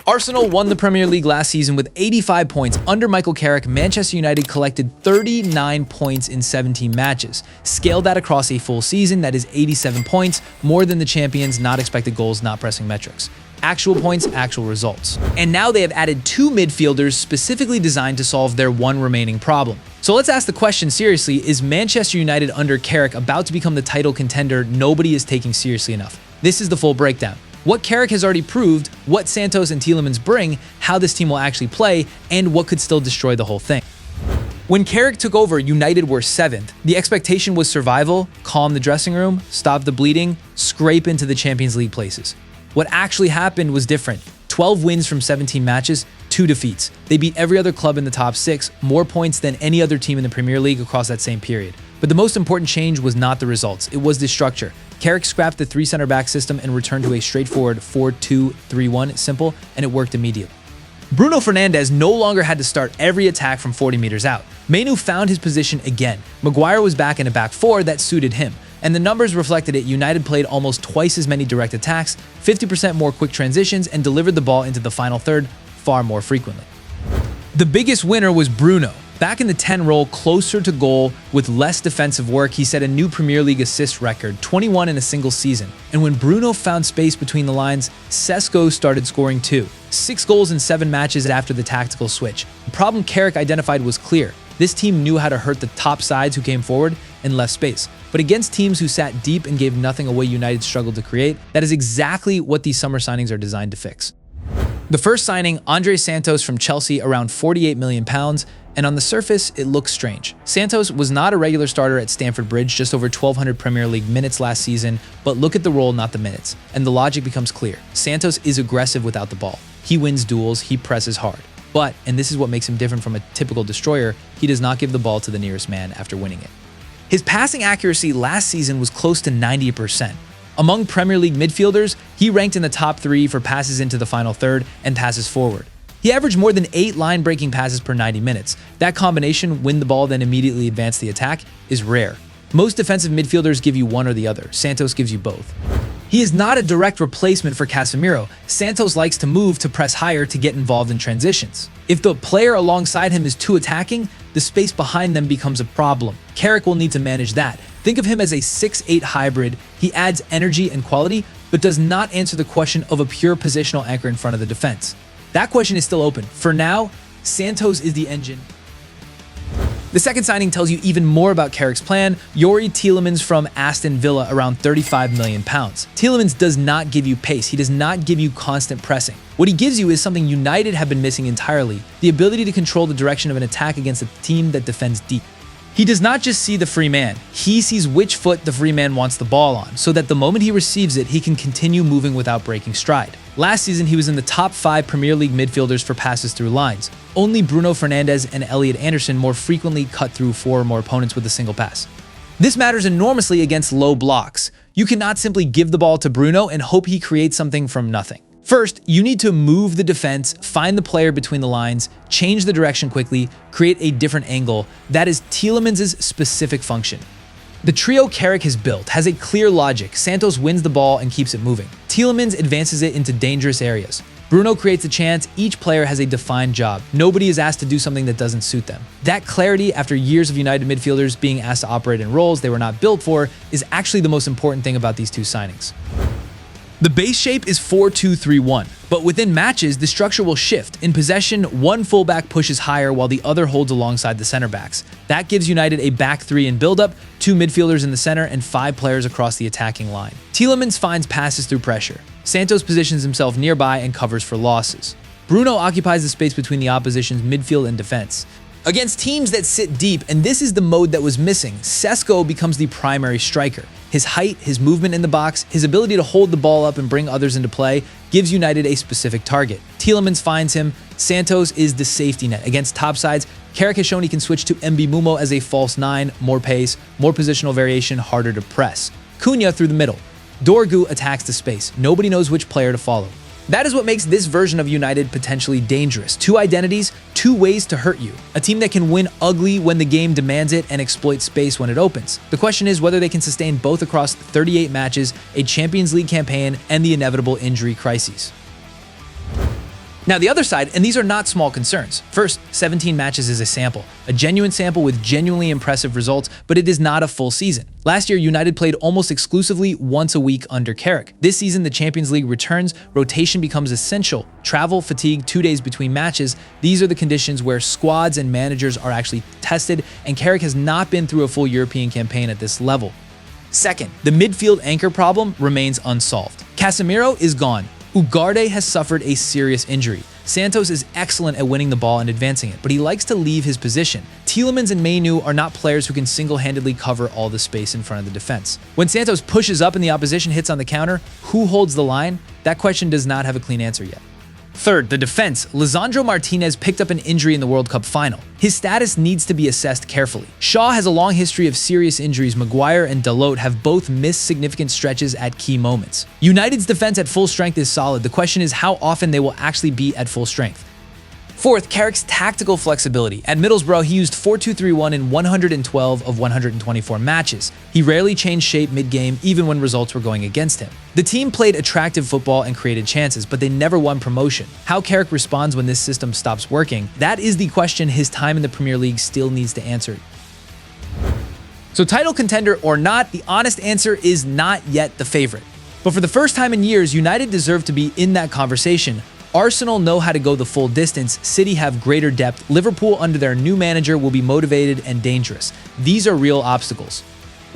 Arsenal won the Premier League last season with 85 points. Under Michael Carrick, Manchester United collected 39 points in 17 matches. Scale that across a full season, that is 87 points, more than the champions, not expected goals, not pressing metrics. Actual points, actual results. And now they have added 2 midfielders specifically designed to solve their one remaining problem. So let's ask the question seriously, is Manchester United under Carrick about to become the title contender nobody is taking seriously enough? This is the full breakdown. What Carrick has already proved, what Santos and Tielemans bring, how this team will actually play, and what could still destroy the whole thing. When Carrick took over, United were 7th. The expectation was survival, calm the dressing room, stop the bleeding, scrape into the Champions League places. What actually happened was different. 12 wins from 17 matches, 2 defeats. They beat every other club in the top 6, more points than any other team in the Premier League across that same period. But the most important change was not the results, it was the structure. Carrick scrapped the 3 center-back system and returned to a straightforward 4-2-3-1, simple, and it worked immediately. Bruno Fernandes no longer had to start every attack from 40 meters out. Manu found his position again. Maguire was back in a back 4 that suited him. And the numbers reflected it. United played almost twice as many direct attacks, 50% more quick transitions, and delivered the ball into the final third far more frequently. The biggest winner was Bruno. Back in the 10 role, closer to goal, with less defensive work, he set a new Premier League assist record, 21 in a single season. And when Bruno found space between the lines, Sesko started scoring too. 6 goals in 7 matches after the tactical switch. The problem Carrick identified was clear. This team knew how to hurt the top sides who came forward and left space. But against teams who sat deep and gave nothing away, United struggled to create. That is exactly what these summer signings are designed to fix. The first signing, André Santos from Chelsea, around £48 million, and on the surface, it looks strange. Santos was not a regular starter at Stamford Bridge, just over 1,200 Premier League minutes last season, but look at the role, not the minutes. And the logic becomes clear. Santos is aggressive without the ball. He wins duels, he presses hard. But, and this is what makes him different from a typical destroyer, he does not give the ball to the nearest man after winning it. His passing accuracy last season was close to 90%. Among Premier League midfielders, he ranked in the top 3 for passes into the final third and passes forward. He averaged more than 8 line-breaking passes per 90 minutes. That combination, win the ball then immediately advance the attack, is rare. Most defensive midfielders give you one or the other. Santos gives you both. He is not a direct replacement for Casemiro. Santos likes to move to press higher to get involved in transitions. If the player alongside him is too attacking, the space behind them becomes a problem. Carrick will need to manage that. Think of him as a 6'8 hybrid. He adds energy and quality, but does not answer the question of a pure positional anchor in front of the defense. That question is still open. For now, Santos is the engine. The second signing tells you even more about Carrick's plan. Youri Tielemans from Aston Villa, around £35 million. Tielemans does not give you pace. He does not give you constant pressing. What he gives you is something United have been missing entirely, the ability to control the direction of an attack against a team that defends deep. He does not just see the free man, he sees which foot the free man wants the ball on, so that the moment he receives it, he can continue moving without breaking stride. Last season, he was in the top 5 Premier League midfielders for passes through lines. Only Bruno Fernandes and Elliot Anderson more frequently cut through 4 or more opponents with a single pass. This matters enormously against low blocks. You cannot simply give the ball to Bruno and hope he creates something from nothing. First, you need to move the defense, find the player between the lines, change the direction quickly, create a different angle. That is Tielemans' specific function. The trio Carrick has built has a clear logic. Santos wins the ball and keeps it moving. Tielemans advances it into dangerous areas. Bruno creates a chance. Each player has a defined job. Nobody is asked to do something that doesn't suit them. That clarity, after years of United midfielders being asked to operate in roles they were not built for, is actually the most important thing about these 2 signings. The base shape is 4-2-3-1, but within matches, the structure will shift. In possession, one fullback pushes higher while the other holds alongside the center backs. That gives United a back 3 in build-up, 2 midfielders in the center, and 5 players across the attacking line. Tielemans finds passes through pressure. Santos positions himself nearby and covers for losses. Bruno occupies the space between the opposition's midfield and defense. Against teams that sit deep, and this is the mode that was missing, Sesko becomes the primary striker. His height, his movement in the box, his ability to hold the ball up and bring others into play gives United a specific target. Tielemans finds him. Santos is the safety net. Against top sides, Carrick has shown he can switch to Mbeumo as a false 9, more pace, more positional variation, harder to press. Cunha through the middle. Dorgu attacks the space. Nobody knows which player to follow. That is what makes this version of United potentially dangerous. 2 identities, 2 ways to hurt you. A team that can win ugly when the game demands it and exploit space when it opens. The question is whether they can sustain both across 38 matches, a Champions League campaign, and the inevitable injury crises. Now, the other side, and these are not small concerns. First, 17 matches is a sample, a genuine sample with genuinely impressive results, but it is not a full season. Last year, United played almost exclusively once a week under Carrick. This season, the Champions League returns, rotation becomes essential. Travel, fatigue, 2 days between matches, these are the conditions where squads and managers are actually tested, and Carrick has not been through a full European campaign at this level. Second, the midfield anchor problem remains unsolved. Casemiro is gone. Ugarte has suffered a serious injury. Santos is excellent at winning the ball and advancing it, but he likes to leave his position. Tielemans and Man Utd are not players who can single-handedly cover all the space in front of the defense. When Santos pushes up and the opposition hits on the counter, who holds the line? That question does not have a clean answer yet. Third, the defense. Lisandro Martinez picked up an injury in the World Cup final. His status needs to be assessed carefully. Shaw has a long history of serious injuries. Maguire and Dalot have both missed significant stretches at key moments. United's defense at full strength is solid. The question is how often they will actually be at full strength. Fourth, Carrick's tactical flexibility. At Middlesbrough, he used 4-2-3-1 in 112 of 124 matches. He rarely changed shape mid-game, even when results were going against him. The team played attractive football and created chances, but they never won promotion. How Carrick responds when this system stops working, that is the question his time in the Premier League still needs to answer. So title contender or not, the honest answer is not yet the favorite. But for the first time in years, United deserve to be in that conversation. Arsenal know how to go the full distance, City have greater depth, Liverpool under their new manager will be motivated and dangerous. These are real obstacles.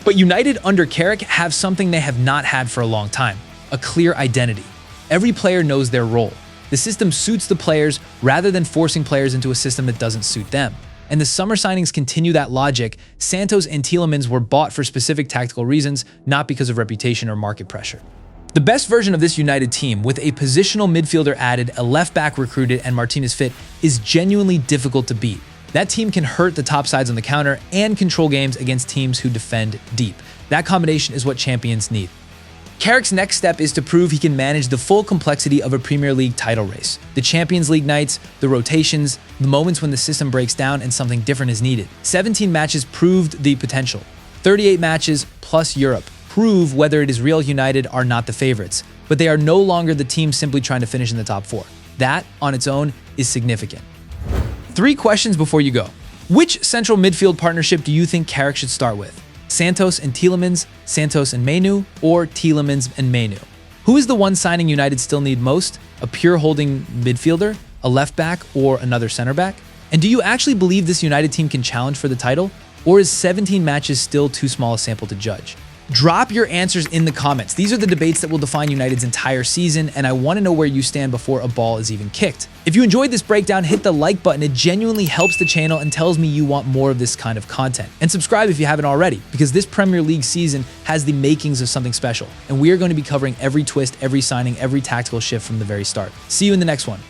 But United under Carrick have something they have not had for a long time, a clear identity. Every player knows their role. The system suits the players rather than forcing players into a system that doesn't suit them. And the summer signings continue that logic. Santos and Tielemans were bought for specific tactical reasons, not because of reputation or market pressure. The best version of this United team, with a positional midfielder added, a left back recruited, and Martinez fit, is genuinely difficult to beat. That team can hurt the top sides on the counter and control games against teams who defend deep. That combination is what champions need. Carrick's next step is to prove he can manage the full complexity of a Premier League title race. The Champions League nights, the rotations, the moments when the system breaks down and something different is needed. 17 matches proved the potential. 38 matches plus Europe prove whether it is real United are not the favorites, but they are no longer the team simply trying to finish in the top 4. That, on its own, is significant. 3 questions before you go. Which central midfield partnership do you think Carrick should start with? Santos and Tielemans, Santos and Man Utd, or Tielemans and Man Utd? Who is the one signing United still need most? A pure holding midfielder, a left back, or another center back? And do you actually believe this United team can challenge for the title? Or is 17 matches still too small a sample to judge? Drop your answers in the comments. These are the debates that will define United's entire season, and I want to know where you stand before a ball is even kicked. If you enjoyed this breakdown, hit the like button. It genuinely helps the channel and tells me you want more of this kind of content. And subscribe if you haven't already, because this Premier League season has the makings of something special, and we are going to be covering every twist, every signing, every tactical shift from the very start. See you in the next one.